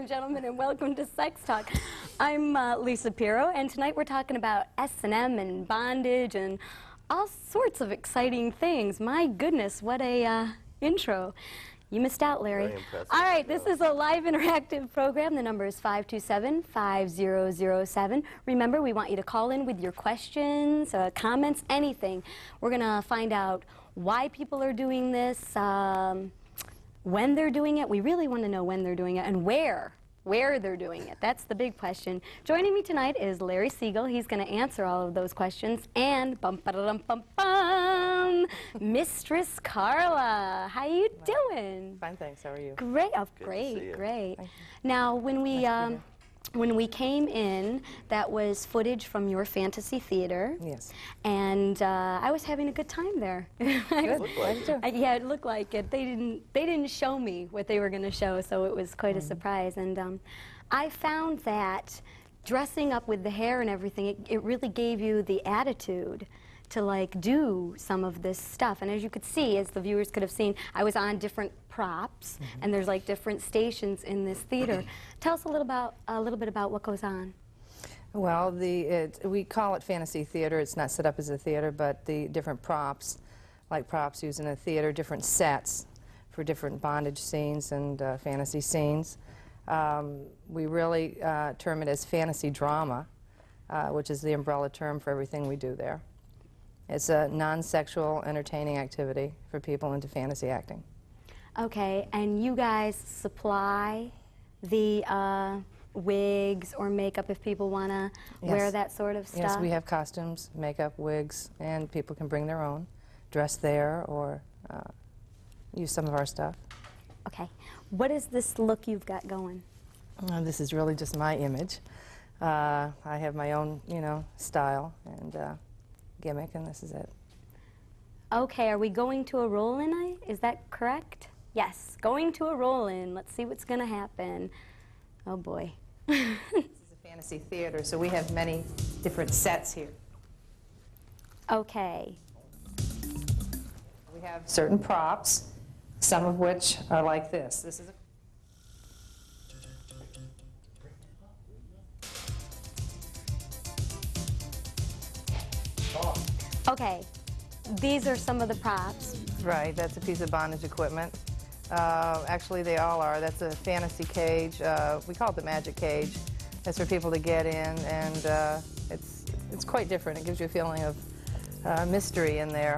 and gentlemen, and welcome to Sex Talk. I'm Lisa Pirro, and tonight we're talking about S&M and bondage and all sorts of exciting things. My goodness, what a intro. You missed out, Larry. Very impressive. All right, this is a live interactive program. The number is 527-5007. Remember, we want you to call in with your questions, comments, anything. We're going to find out why people are doing this, when they're doing it. We really want to know when they're doing it and where they're doing it. That's the big question. Joining me tonight is Larry Siegel. He's going to answer all of those questions. And bum-ba-da-dum-bum-bum, Mistress Carla. How you doing? Fine, thanks. How are you? Great. Oh, Good to see great, you. great. Now, when we came in, that was footage from your fantasy theater. Yes. And I was having a good time there. Good. Yeah, it looked like it. They didn't show me what they were going to show, so it was quite a surprise. And I found that dressing up with the hair and everything, it really gave you the attitude to like do some of this stuff. And as you could see, as the viewers could have seen, I was on different props, and there's like different stations in this theater. Tell us a little bit about what goes on. Well, we call it fantasy theater. It's not set up as a theater, but the different props, like props used in a theater, different sets for different bondage scenes and fantasy scenes. We really term it as fantasy drama, which is the umbrella term for everything we do there. It's a non-sexual, entertaining activity for people into fantasy acting. Okay, and you guys supply the wigs or makeup if people want to wear that sort of stuff? Yes, we have costumes, makeup, wigs, and people can bring their own, dress there, or use some of our stuff. Okay. What is this look you've got going? This is really just my image. I have my own, style and gimmick, and this is it. Okay, are we going to a roll-in night? Is that correct? Yes, going to a roll-in. Let's see what's going to happen. Oh, boy. This is a fantasy theater, so we have many different sets here. Okay. We have certain props, some of which are like this. This is Okay, these are some of the props. right. That's a piece of bondage equipment. Actually, they all are. That's a fantasy cage. We call it the magic cage. That's for people to get in, and it's quite different. It gives you a feeling of mystery in there.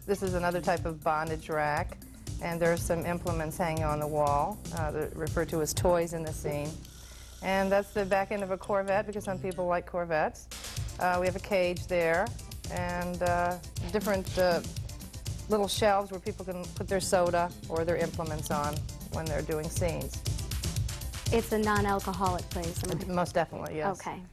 This is another type of bondage rack, and there are some implements hanging on the wall that are referred to as toys in the scene. And that's the back end of a Corvette, because some people like Corvettes. We have a cage there, and different little shelves where people can put their soda or their implements on when they're doing scenes. It's a non-alcoholic place. Most definitely, yes. Okay.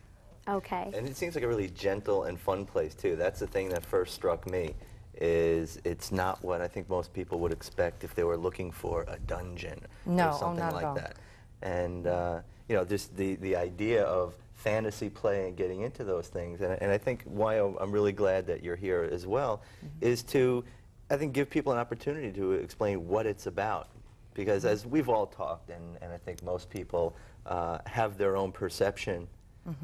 Okay. And it seems like a really gentle and fun place, too. That's the thing that first struck me, is it's not what I think most people would expect if they were looking for a dungeon or something not like at all. that. And, just the idea of fantasy play and getting into those things, and I think why I'm really glad that you're here as well, is to, I think, give people an opportunity to explain what it's about. Because as we've all talked, and I think most people have their own perception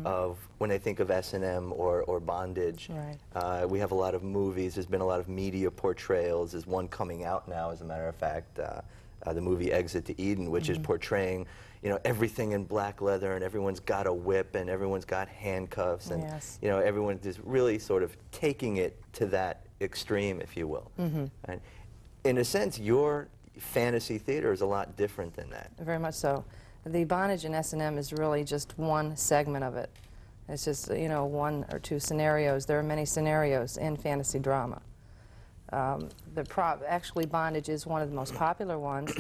of when they think of S&M or bondage. Right. We have a lot of movies. There's been a lot of media portrayals. There's one coming out now, as a matter of fact, the movie Exit to Eden, which is portraying everything in black leather, and everyone's got a whip, and everyone's got handcuffs, and everyone's just really sort of taking it to that extreme, if you will. Right? In a sense, your fantasy theater is a lot different than that. Very much so. The bondage in S&M is really just one segment of it. It's just, one or two scenarios. There are many scenarios in fantasy drama. Actually, bondage is one of the most popular ones,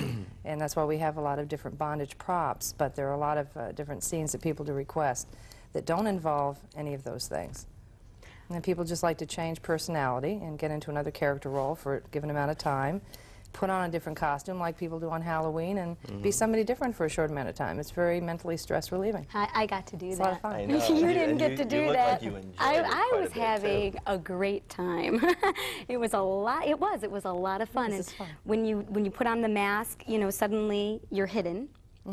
and that's why we have a lot of different bondage props, but there are a lot of different scenes that people do request that don't involve any of those things. And people just like to change personality and get into another character role for a given amount of time, put on a different costume like people do on Halloween, and be somebody different for a short amount of time. It's very mentally stress relieving. I got to do It's that. a lot of fun. I know. You didn't get to do you look that. Like you enjoyed I it was quite a bit, having too. a great time. It was a lot. It was a lot of fun. This is fun. When you put on the mask, suddenly you're hidden,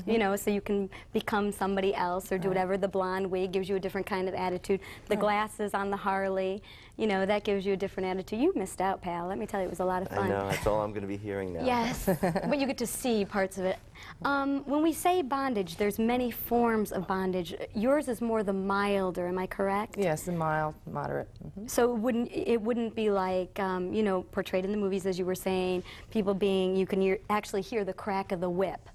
you know, so you can become somebody else or do whatever. The blonde wig gives you a different kind of attitude. The glasses on the Harley, you know, that gives you a different attitude. You missed out, pal. Let me tell you, it was a lot of fun. I know, that's all I'm going to be hearing now. Yes, but you get to see parts of it. When we say bondage, there's many forms of bondage. Yours is more the milder, am I correct? Yes, the mild, moderate. So it wouldn't be like, you know, portrayed in the movies, as you were saying, people being, you can actually hear the crack of the whip.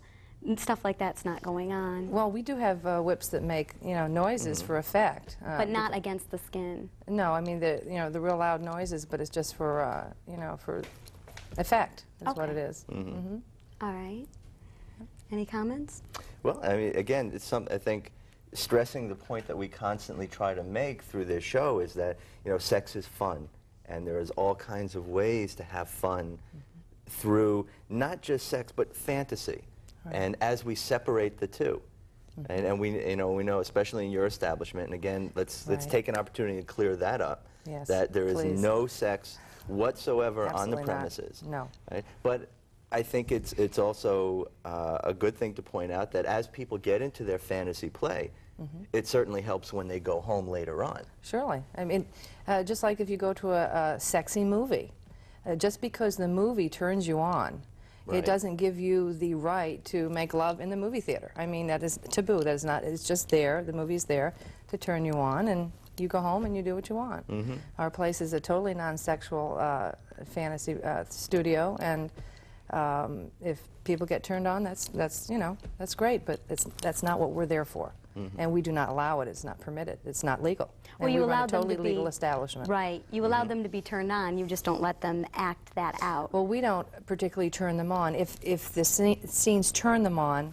Stuff like that's not going on. Well, we do have whips that make, you know, noises for effect. But not against the skin. No, I mean, you know, the real loud noises, but it's just for, you know, for effect is what it is. All right. Any comments? Well, I mean, again, it's I think stressing the point that we constantly try to make through this show is that, you know, sex is fun, and there's all kinds of ways to have fun through not just sex, but fantasy. And as we separate the two, and we, you know, especially in your establishment, and again, let's take an opportunity to clear that up, that there is no sex whatsoever on the premises. No. Right? But I think it's also a good thing to point out that as people get into their fantasy play, it certainly helps when they go home later on. Surely. I mean, just like if you go to a sexy movie, just because the movie turns you on, it doesn't give you the right to make love in the movie theater. I mean, that is taboo. That is not, it's just there, the movie's there to turn you on, and you go home and you do what you want. Our place is a totally non-sexual fantasy studio, and if people get turned on, that's you know, that's great, but that's not what we're there for. And we do not allow it. It's not permitted. It's not legal. Well, and you we run allow a them totally to be legal establishment. Right. You allow them to be turned on. You just don't let them act that out. Well, we don't particularly turn them on. If the scenes turn them on,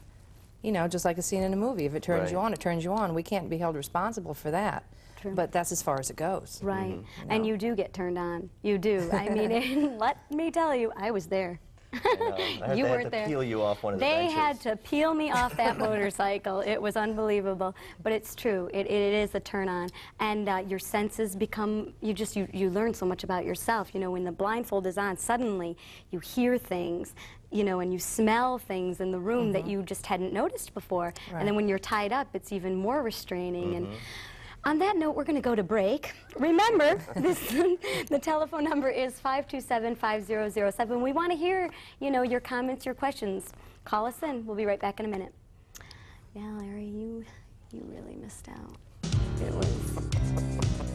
you know, just like a scene in a movie. If it turns you on, it turns you on. We can't be held responsible for that. True. But that's as far as it goes. Right. And you do get turned on. You do. I mean, and let me tell you, I was there. You weren't there. Peel you off one of the benches. They had to peel me off that motorcycle. It was unbelievable, but it's true. It is a turn on, and your senses become. You learn so much about yourself. You know, when the blindfold is on, suddenly you hear things. You know, and you smell things in the room that you just hadn't noticed before. And then when you're tied up, it's even more restraining. And on that note, we're going to go to break. Remember, the telephone number is 527-5007. We want to hear, you know, your comments, your questions. Call us in. We'll be right back in a minute. Yeah, Larry, you really missed out. It was...